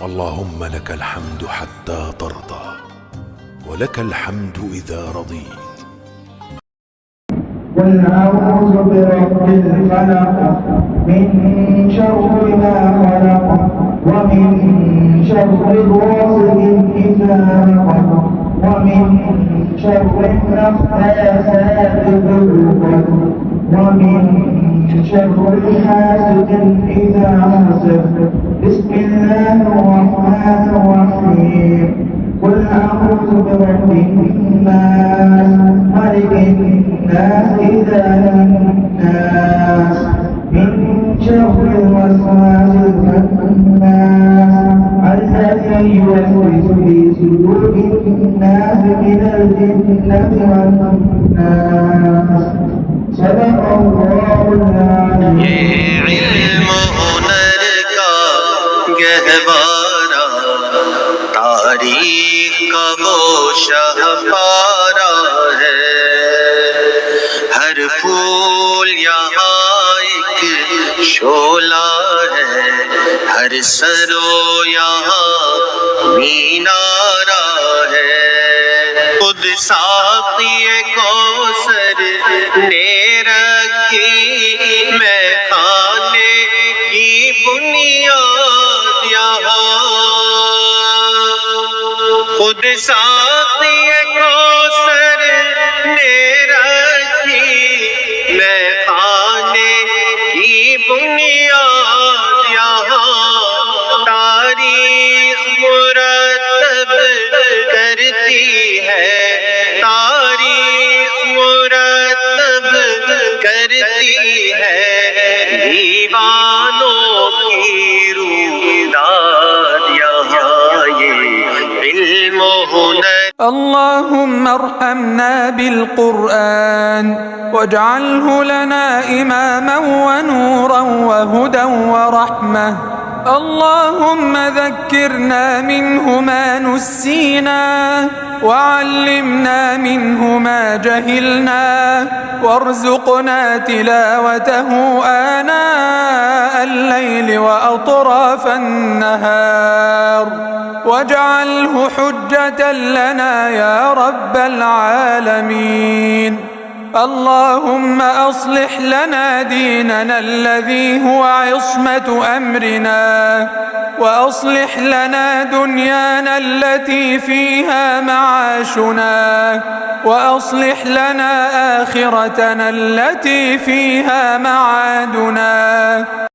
اللهم لك الحمد حتى ترضى، ولك الحمد إذا رضيت. قل أعوذ برب الفلق من شر ما خلق ومن شر غاسق إذا وقب ومن شر النفاثات في العقد ومن شر حاسد إذا حسد. بسم الله الرحمن الرحيم. قل أعوذ برب الناس ملك الناس إله الناس من شر الوسواس الخناس الذي يوسوس في صدور الناس من الجنة والناس. صدق الله العظيم. ये इल्म हुनर का गहवारा, तारीख का वो शाहपारा है। हर फूल यहाँ एक शोला है, हर सरो यहाँ मीनारा है। खुद साक़िए कौसर ने रखी मैं खाने की बुनियाद यहाँ। खुद साक़िए कौसर ने रखी मैं खाने की बुनियाद यहाँ। तारीख मुरतब करती है, तारीख मुरतब करती है दीवानों की रूदाद यहाँ। ये इल्म हुनर। اللهم ارحمنا بالقرآن واجعله لنا إماما ونورا وهدى ورحمة. اللهم ذكرنا منه ما نسينا وعلمنا منه ما جهلنا وارزقنا تلاوته آناء الليل وأطراف النهار واجعله حجة لنا يا رب العالمين. اللهم أصلح لنا ديننا الذي هو عصمة أمرنا، وأصلح لنا دنيانا التي فيها معاشنا، وأصلح لنا آخرتنا التي فيها معادنا.